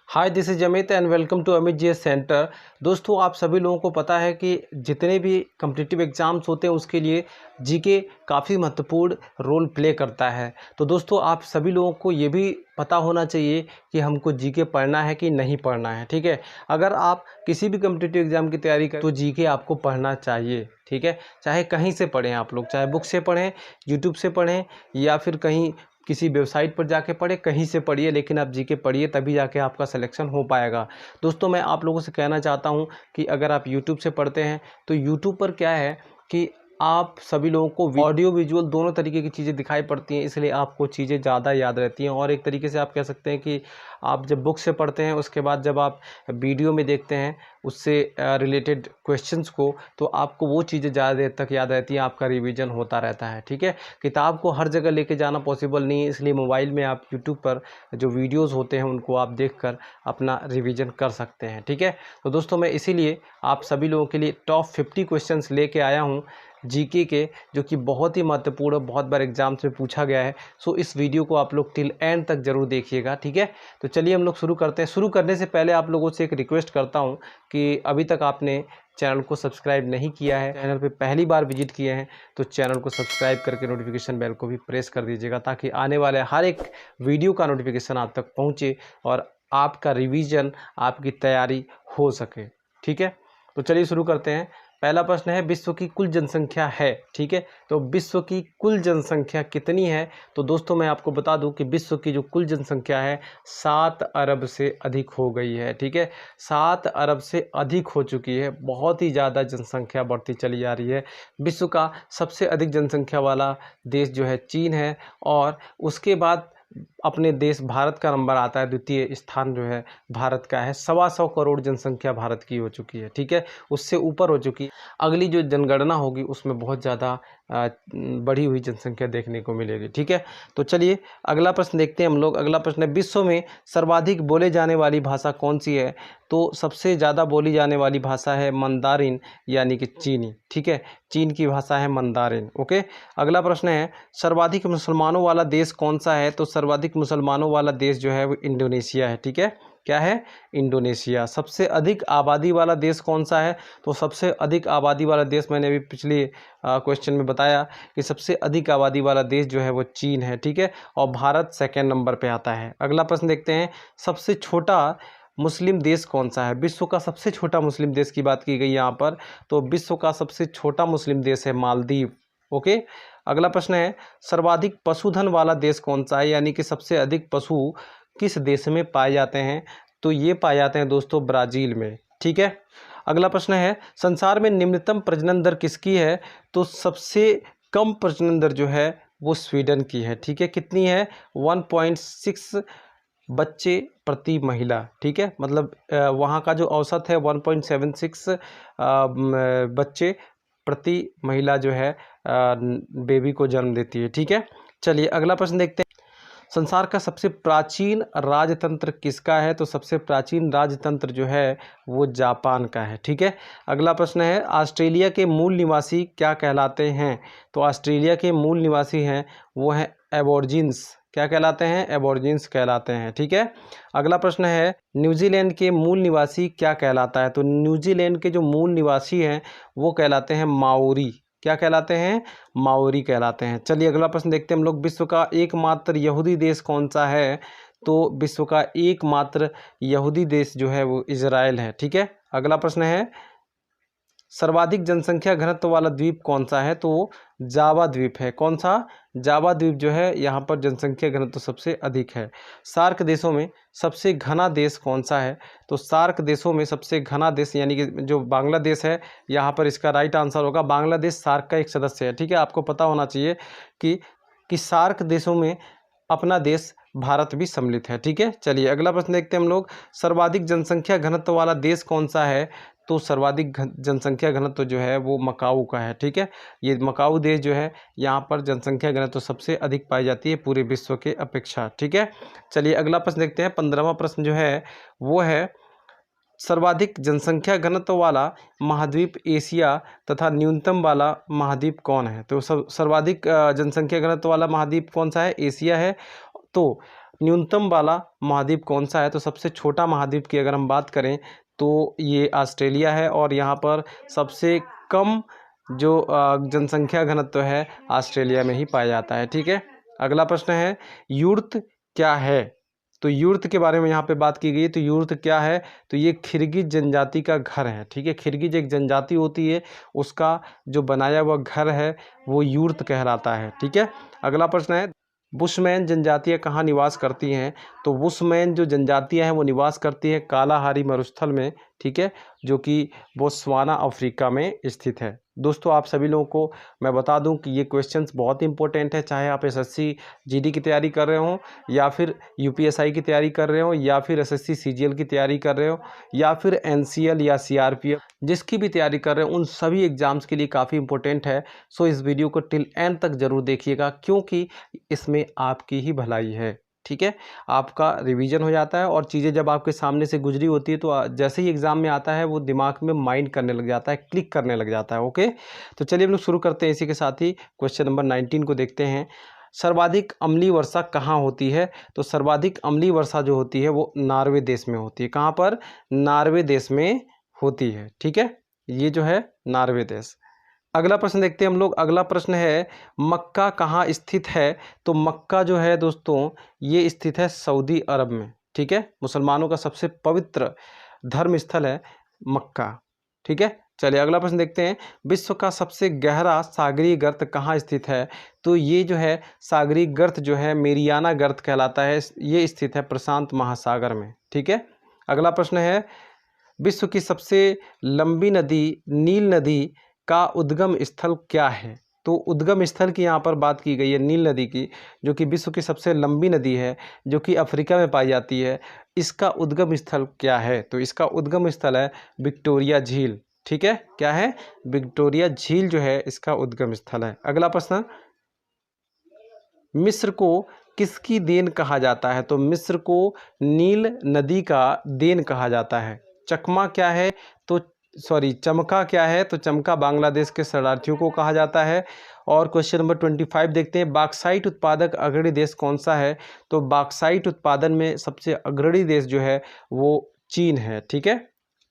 Hi, this is Amit and welcome to Amit GS centre. दोस्तों, आप सभी लोगों को पता है कि जितने भी कॉम्पिटिटिव एग्ज़ाम्स होते हैं उसके लिए जीके काफ़ी महत्वपूर्ण रोल प्ले करता है। तो दोस्तों, आप सभी लोगों को ये भी पता होना चाहिए कि हमको जीके पढ़ना है कि नहीं पढ़ना है, ठीक है। अगर आप किसी भी कॉम्पिटिटिव एग्ज़ाम की तैयारी करें तो जीके आपको पढ़ना चाहिए, ठीक है। चाहे कहीं से पढ़ें आप लोग, चाहे बुक से पढ़ें, यूट्यूब से पढ़ें या फिर कहीं किसी वेबसाइट पर जाके पढ़े, कहीं से पढ़िए, लेकिन आप जीके पढ़िए, तभी जाके आपका सिलेक्शन हो पाएगा। दोस्तों, मैं आप लोगों से कहना चाहता हूं कि अगर आप यूट्यूब से पढ़ते हैं तो यूट्यूब पर क्या है कि आप सभी लोगों को ऑडियो विजुअल दोनों तरीके की चीज़ें दिखाई पड़ती हैं, इसलिए आपको चीज़ें ज़्यादा याद रहती हैं। और एक तरीके से आप कह सकते हैं कि आप जब बुक से पढ़ते हैं उसके बाद जब आप वीडियो में देखते हैं उससे रिलेटेड क्वेश्चंस को, तो आपको वो चीज़ें ज़्यादा देर तक याद रहती हैं, आपका रिवीजन होता रहता है, ठीक है। किताब को हर जगह लेके जाना पॉसिबल नहीं है, इसलिए मोबाइल में आप यूट्यूब पर जो वीडियोज़ होते हैं उनको आप देखकर अपना रिवीजन कर सकते हैं, ठीक है। तो दोस्तों, मैं इसीलिए आप सभी लोगों के लिए टॉप 50 क्वेश्चंस लेके आया हूँ जीके के, जो कि बहुत ही महत्वपूर्ण, बहुत बार एग्जाम्स में पूछा गया है। सो इस वीडियो को आप लोग टिल एंड तक ज़रूर देखिएगा, ठीक है। तो चलिए हम लोग शुरू करते हैं। शुरू करने से पहले आप लोगों से एक रिक्वेस्ट करता हूं कि अभी तक आपने चैनल को सब्सक्राइब नहीं किया है, चैनल पे पहली बार विजिट किए हैं तो चैनल को सब्सक्राइब करके नोटिफिकेशन बेल को भी प्रेस कर दीजिएगा, ताकि आने वाले हर एक वीडियो का नोटिफिकेशन आप तक पहुँचे और आपका रिवीजन, आपकी तैयारी हो सके, ठीक है। तो चलिए शुरू करते हैं। पहला प्रश्न है, विश्व की कुल जनसंख्या है, ठीक है। तो विश्व की कुल जनसंख्या कितनी है? तो दोस्तों, मैं आपको बता दूं कि विश्व की जो कुल जनसंख्या है 7 अरब से अधिक हो गई है, ठीक है। 7 अरब से अधिक हो चुकी है, बहुत ही ज़्यादा जनसंख्या बढ़ती चली जा रही है। विश्व का सबसे अधिक जनसंख्या वाला देश जो है चीन है, और उसके बाद अपने देश भारत का नंबर आता है, द्वितीय स्थान जो है भारत का है। 125 करोड़ जनसंख्या भारत की हो चुकी है, ठीक है, उससे ऊपर हो चुकी है। अगली जो जनगणना होगी उसमें बहुत ज़्यादा बढ़ी हुई जनसंख्या देखने को मिलेगी, ठीक है। तो चलिए अगला प्रश्न देखते हैं हम लोग। अगला प्रश्न है, विश्व में सर्वाधिक बोले जाने वाली भाषा कौन सी है? तो सबसे ज़्यादा बोली जाने वाली भाषा है मंदारिन, यानी कि चीनी, ठीक है। चीन की भाषा है मंदारिन, ओके। अगला प्रश्न है, सर्वाधिक मुसलमानों वाला देश कौन सा है? तो सर्वाधिक मुसलमानों वाला देश जो है वो इंडोनेशिया है, ठीक है। क्या है? इंडोनेशिया। सबसे अधिक आबादी वाला देश कौन सा है? तो सबसे अधिक आबादी वाला देश, मैंने अभी पिछले क्वेश्चन में बताया कि सबसे अधिक आबादी वाला देश जो है वो चीन है, ठीक है। और भारत सेकेंड नंबर पे आता है। अगला प्रश्न देखते हैं, सबसे छोटा मुस्लिम देश कौन सा है? विश्व का सबसे छोटा मुस्लिम देश की बात की गई यहाँ पर, तो विश्व का सबसे छोटा मुस्लिम देश है मालदीव, ओके। अगला प्रश्न है, सर्वाधिक पशुधन वाला देश कौन सा है? यानी कि सबसे अधिक पशु किस देश में पाए जाते हैं? तो ये पाए जाते हैं दोस्तों ब्राज़ील में, ठीक है। अगला प्रश्न है, संसार में निम्नतम प्रजनन दर किसकी है? तो सबसे कम प्रजनन दर जो है वो स्वीडन की है, ठीक है। कितनी है? 1.6 बच्चे प्रति महिला, ठीक है। मतलब वहाँ का जो औसत है 1.76 बच्चे प्रति महिला जो है बेबी को जन्म देती है, ठीक है। चलिए अगला प्रश्न देखते हैं, संसार का सबसे प्राचीन राजतंत्र किसका है? तो सबसे प्राचीन राजतंत्र जो है वो जापान का है, ठीक है। अगला प्रश्न है, ऑस्ट्रेलिया के मूल निवासी क्या कहलाते हैं? तो ऑस्ट्रेलिया के मूल निवासी हैं वो हैं एबॉर्जिन्स। क्या कहलाते हैं? एबॉर्जिन्स कहलाते हैं, ठीक है। अगला प्रश्न है, न्यूजीलैंड के मूल निवासी क्या कहलाता है? तो न्यूजीलैंड के जो मूल निवासी हैं वो कहलाते हैं माओरी। क्या कहलाते हैं? माओरी कहलाते हैं। चलिए अगला प्रश्न देखते हैं हम लोग, विश्व का एकमात्र यहूदी देश कौन सा है? तो विश्व का एकमात्र यहूदी देश जो है वो इजराइल है, ठीक है। अगला प्रश्न है, सर्वाधिक जनसंख्या घनत्व वाला द्वीप कौन सा है? तो जावा द्वीप है। कौन सा? जावा द्वीप जो है यहाँ पर जनसंख्या घनत्व सबसे अधिक है। सार्क देशों में सबसे घना देश कौन सा है? तो सार्क देशों में सबसे घना देश यानी कि जो बांग्लादेश है, यहाँ पर इसका राइट आंसर होगा। बांग्लादेश सार्क का एक सदस्य है, ठीक है। आपको पता होना चाहिए कि सार्क देशों में अपना देश भारत भी सम्मिलित है, ठीक है। चलिए अगला प्रश्न देखते हैं हम लोग, सर्वाधिक जनसंख्या घनत्व वाला देश कौन सा है? तो सर्वाधिक जनसंख्या घनत्व जो है वो मकाऊ का है, ठीक है। ये मकाऊ देश जो है यहाँ पर जनसंख्या घनत्व सबसे अधिक पाई जाती है पूरे विश्व के अपेक्षा, ठीक है। चलिए अगला प्रश्न देखते हैं। 15वां प्रश्न जो है वो है, सर्वाधिक जनसंख्या घनत्व वाला महाद्वीप एशिया तथा न्यूनतम वाला महाद्वीप कौन है? तो सर्वाधिक जनसंख्या घनत्व वाला महाद्वीप कौन सा है? एशिया है। तो न्यूनतम वाला महाद्वीप कौन सा है? तो सबसे छोटा महाद्वीप की अगर हम बात करें तो ये ऑस्ट्रेलिया है, और यहाँ पर सबसे कम जो जनसंख्या घनत्व है ऑस्ट्रेलिया में ही पाया जाता है। ठीक है, अगला प्रश्न है यूर्त क्या है? तो यूर्त के बारे में यहाँ पे बात की गई है। तो यूर्त क्या है? तो ये खिरगिज जनजाति का घर है। ठीक है, खिरगिज एक जनजाति होती है, उसका जो बनाया हुआ घर है वो यूर्त कहलाता है। ठीक है, अगला प्रश्न है बुशमैन जनजातियाँ कहाँ निवास करती हैं? तो बुशमैन जो जनजातियाँ हैं वो निवास करती हैं कालाहारी मरुस्थल में। ठीक है, जो कि बोत्सवाना अफ्रीका में स्थित है। दोस्तों आप सभी लोगों को मैं बता दूं कि ये क्वेश्चंस बहुत इंपॉर्टेंट है, चाहे आप एसएससी जीडी की तैयारी कर रहे हो, या फिर यूपीएसआई की तैयारी कर रहे हो, या फिर एसएससी सीजीएल की तैयारी कर रहे हो, या फिर एनसीएल या सीआरपीएफ जिसकी भी तैयारी कर रहे हो, उन सभी एग्जाम्स के लिए काफ़ी इंपॉर्टेंट है। सो इस वीडियो को टिल एंड तक ज़रूर देखिएगा, क्योंकि इसमें आपकी ही भलाई है। ठीक है, आपका रिवीजन हो जाता है, और चीज़ें जब आपके सामने से गुजरी होती है तो जैसे ही एग्ज़ाम में आता है वो दिमाग में माइंड करने लग जाता है, क्लिक करने लग जाता है। ओके, तो चलिए हम लोग शुरू करते हैं। इसी के साथ ही क्वेश्चन नंबर 19 को देखते हैं। सर्वाधिक अम्लीय वर्षा कहाँ होती है? तो सर्वाधिक अम्लीय वर्षा जो होती है वो नॉर्वे देश में होती है। कहाँ पर? नॉर्वे देश में होती है। ठीक है, ये जो है नॉर्वे देश। अगला प्रश्न देखते हैं हम लोग। अगला प्रश्न है मक्का कहाँ स्थित है? तो मक्का जो है दोस्तों ये स्थित है सऊदी अरब में। ठीक है, मुसलमानों का सबसे पवित्र धर्म स्थल है मक्का। ठीक है, चलिए अगला प्रश्न देखते हैं। विश्व का सबसे गहरा सागरीय गर्त कहाँ स्थित है? तो ये जो है सागरीय गर्त जो है मेरियाना गर्त कहलाता है, ये स्थित है प्रशांत महासागर में। ठीक है, अगला प्रश्न है विश्व की सबसे लंबी नदी नील नदी का उद्गम स्थल क्या है? तो उद्गम स्थल की यहाँ पर बात की गई है नील नदी की, जो कि विश्व की सबसे लंबी नदी है, जो कि अफ्रीका में पाई जाती है। इसका उद्गम स्थल क्या है? तो इसका उद्गम स्थल है विक्टोरिया झील। ठीक है, क्या है? विक्टोरिया झील जो है इसका उद्गम स्थल है। अगला प्रश्न, मिस्र को किसकी देन कहा जाता है? तो मिस्र को नील नदी का देन कहा जाता है। चकमा क्या है? तो चमका क्या है? तो चमका बांग्लादेश के शरणार्थियों को कहा जाता है। और क्वेश्चन नंबर 25 देखते हैं। बॉक्साइट उत्पादक अग्रणी देश कौन सा है? तो बॉक्साइट उत्पादन में सबसे अग्रणी देश जो है वो चीन है। ठीक है,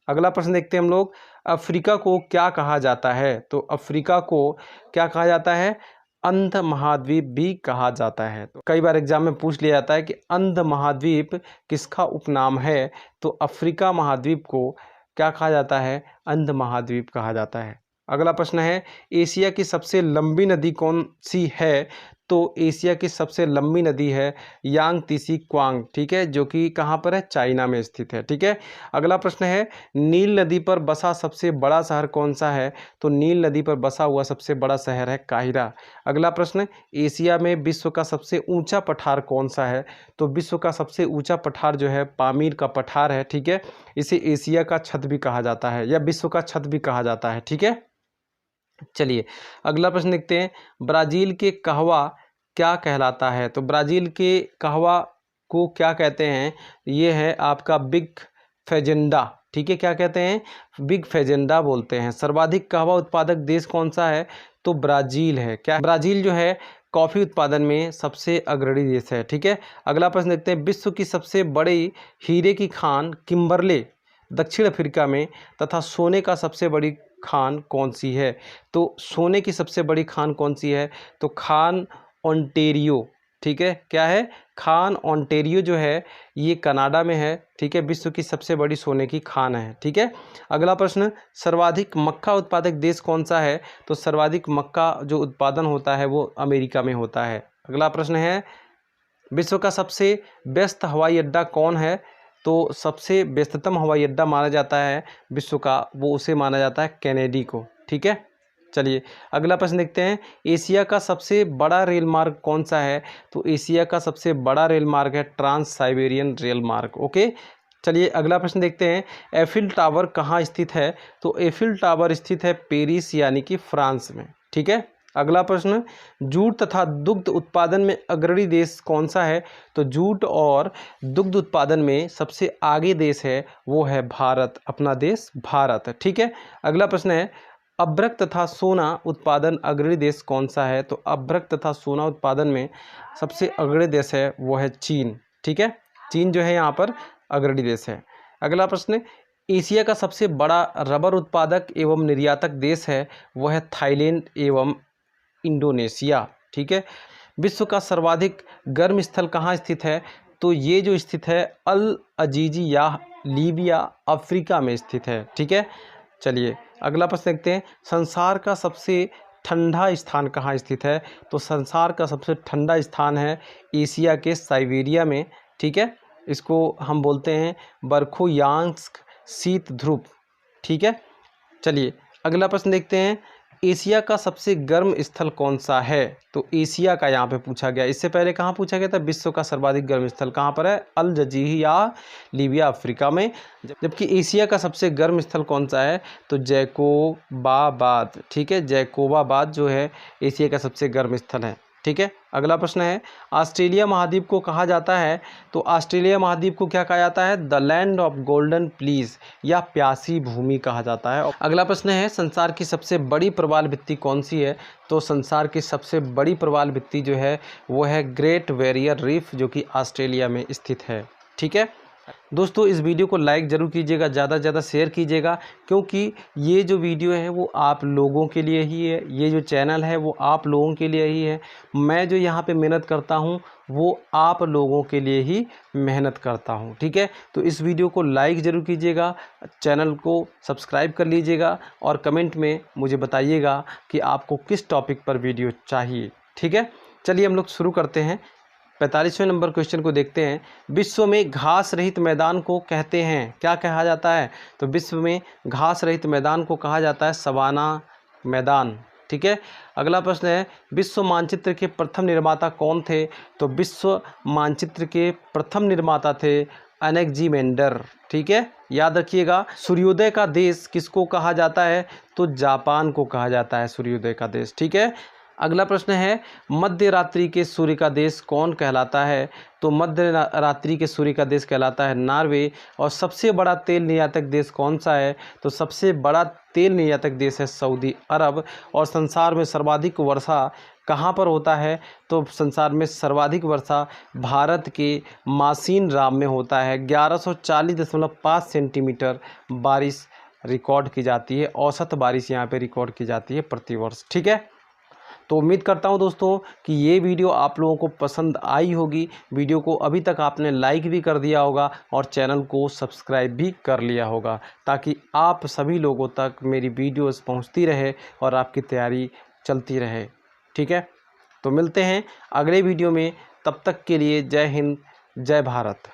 अगला प्रश्न देखते हैं हम लोग। अफ्रीका को क्या कहा जाता है? तो अफ्रीका को क्या कहा जाता है? अंध महाद्वीप भी कहा जाता है। तो कई बार एग्जाम में पूछ लिया जाता है कि अंध महाद्वीप किसका उपनाम है? तो अफ्रीका महाद्वीप को क्या कहा जाता है? अंध महाद्वीप कहा जाता है। अगला प्रश्न है एशिया की सबसे लंबी नदी कौन सी है? तो एशिया की सबसे लंबी नदी है यांगत्से क्वांग। ठीक है, जो कि कहाँ पर है? चाइना में स्थित है। ठीक है, अगला प्रश्न है नील नदी पर बसा सबसे बड़ा शहर कौन सा है? तो नील नदी पर बसा हुआ सबसे बड़ा शहर है काहिरा। अगला प्रश्न, एशिया में विश्व का सबसे ऊंचा पठार कौन सा है? तो विश्व का सबसे ऊंचा पठार जो है पामीर का पठार है। ठीक है, इसे एशिया का छत भी कहा जाता है, या विश्व का छत भी कहा जाता है। ठीक है, चलिए अगला प्रश्न देखते हैं। ब्राज़ील के कहवा क्या कहलाता है? तो ब्राज़ील के कहवा को क्या कहते हैं? ये है आपका बिग फेजेंडा। ठीक है, क्या कहते हैं? बिग फेजेंडा बोलते हैं। सर्वाधिक कहवा उत्पादक देश कौन सा है? तो ब्राज़ील है। क्या? ब्राज़ील जो है कॉफ़ी उत्पादन में सबसे अग्रणी देश है। ठीक है, अगला प्रश्न देखते हैं। विश्व की सबसे बड़ी हीरे की खान किम्बरले दक्षिण अफ्रीका में तथा सोने का सबसे बड़ी खान कौन सी है? तो सोने की सबसे बड़ी खान कौन सी है? तो खान ओंटेरियो। ठीक है, क्या है? खान ओंटेरियो जो है ये कनाडा में है। ठीक है, विश्व की सबसे बड़ी सोने की खान है। ठीक है, अगला प्रश्न, सर्वाधिक मक्का उत्पादक देश कौन सा है? तो सर्वाधिक मक्का जो उत्पादन होता है वो अमेरिका में होता है। अगला प्रश्न है विश्व का सबसे व्यस्त हवाई अड्डा कौन है? तो सबसे व्यस्ततम हवाई अड्डा माना जाता है विश्व का, वो उसे माना जाता है कैनेडी को। ठीक है, चलिए अगला प्रश्न देखते हैं। एशिया का सबसे बड़ा रेल मार्ग कौन सा है? तो एशिया का सबसे बड़ा रेल मार्ग है ट्रांस साइबेरियन रेल मार्ग। ओके, चलिए अगला प्रश्न देखते हैं। एफिल टावर कहाँ स्थित है? तो एफिल टावर स्थित है पेरिस यानी कि फ्रांस में। ठीक है, अगला प्रश्न, जूट तथा दुग्ध उत्पादन में अग्रणी देश कौन सा है? तो जूट और दुग्ध उत्पादन में सबसे आगे देश है वो है भारत, अपना देश भारत। ठीक है, अगला प्रश्न है अभ्रक तथा सोना उत्पादन अग्रणी देश कौन सा है? तो अभ्रक तथा सोना उत्पादन में सबसे अग्रणी देश है वो है चीन। ठीक है, चीन जो है यहाँ पर अग्रणी देश है। अगला प्रश्न, एशिया का सबसे बड़ा रबर उत्पादक एवं निर्यातक देश है वह है थाईलैंड एवं इंडोनेशिया। ठीक है, विश्व का सर्वाधिक गर्म स्थल कहाँ स्थित है? तो ये जो स्थित है अल अजीजी या लीबिया अफ्रीका में स्थित है। ठीक है, चलिए अगला प्रश्न देखते हैं, संसार का सबसे ठंडा स्थान कहाँ स्थित है? तो संसार का सबसे ठंडा स्थान है एशिया के साइबेरिया में। ठीक है, इसको हम बोलते हैं बरखोयांस्क शीत ध्रुव। ठीक है, चलिए अगला प्रश्न देखते हैं, एशिया का सबसे गर्म स्थल कौन सा है? तो एशिया का यहाँ पे पूछा गया, इससे पहले कहाँ पूछा गया था? विश्व का सर्वाधिक गर्म स्थल कहाँ पर है? अल जजीरिया लीबिया अफ्रीका में। जबकि एशिया का सबसे गर्म स्थल कौन सा है? तो जैकोबाबाद। ठीक है, जैकोबाबाद जो है एशिया का सबसे गर्म स्थल है। ठीक है, अगला प्रश्न है, ऑस्ट्रेलिया महाद्वीप को कहा जाता है? तो ऑस्ट्रेलिया महाद्वीप को क्या कहा जाता है? The land of golden please या प्यासी भूमि कहा जाता है। अगला प्रश्न है, संसार की सबसे बड़ी प्रवाल भित्ति कौन सी है? तो संसार की सबसे बड़ी प्रवाल भित्ति जो है वो है ग्रेट बैरियर रीफ, जो कि ऑस्ट्रेलिया में स्थित है। ठीक है दोस्तों, इस वीडियो को लाइक ज़रूर कीजिएगा, ज़्यादा से ज़्यादा शेयर कीजिएगा, क्योंकि ये जो वीडियो है वो आप लोगों के लिए ही है, ये जो चैनल है वो आप लोगों के लिए ही है। मैं जो यहाँ पे मेहनत करता हूँ वो आप लोगों के लिए ही मेहनत करता हूँ। ठीक है, तो इस वीडियो को लाइक ज़रूर कीजिएगा, चैनल को सब्सक्राइब कर लीजिएगा और कमेंट में मुझे बताइएगा कि आपको किस टॉपिक पर वीडियो चाहिए। ठीक है, चलिए हम लोग शुरू करते हैं। 45वें नंबर क्वेश्चन को देखते हैं, विश्व में घास रहित मैदान को कहते हैं, क्या कहा जाता है? तो विश्व में घास रहित मैदान को कहा जाता है सवाना मैदान। ठीक है, अगला प्रश्न है, विश्व मानचित्र के प्रथम निर्माता कौन थे? तो विश्व मानचित्र के प्रथम निर्माता थे अनेक्जिमेंडर। ठीक है, याद रखिएगा। सूर्योदय का देश किसको कहा जाता है? तो जापान को कहा जाता है सूर्योदय का देश। ठीक है, अगला प्रश्न है, मध्य रात्रि के सूर्य का देश कौन कहलाता है? तो मध्य रात्रि के सूर्य का देश कहलाता है नॉर्वे। और सबसे बड़ा तेल निर्यातक देश कौन सा है? तो सबसे बड़ा तेल निर्यातक देश है सऊदी अरब। और संसार में सर्वाधिक वर्षा कहाँ पर होता है? तो संसार में सर्वाधिक वर्षा भारत के मासीन राम में होता है। 1140.5 सेंटीमीटर बारिश रिकॉर्ड की जाती है, औसत बारिश यहाँ पे रिकॉर्ड की जाती है प्रतिवर्ष। ठीक है, तो उम्मीद करता हूं दोस्तों कि ये वीडियो आप लोगों को पसंद आई होगी। वीडियो को अभी तक आपने लाइक भी कर दिया होगा और चैनल को सब्सक्राइब भी कर लिया होगा, ताकि आप सभी लोगों तक मेरी वीडियोस पहुंचती रहे और आपकी तैयारी चलती रहे। ठीक है, तो मिलते हैं अगले वीडियो में, तब तक के लिए जय हिंद, जय भारत।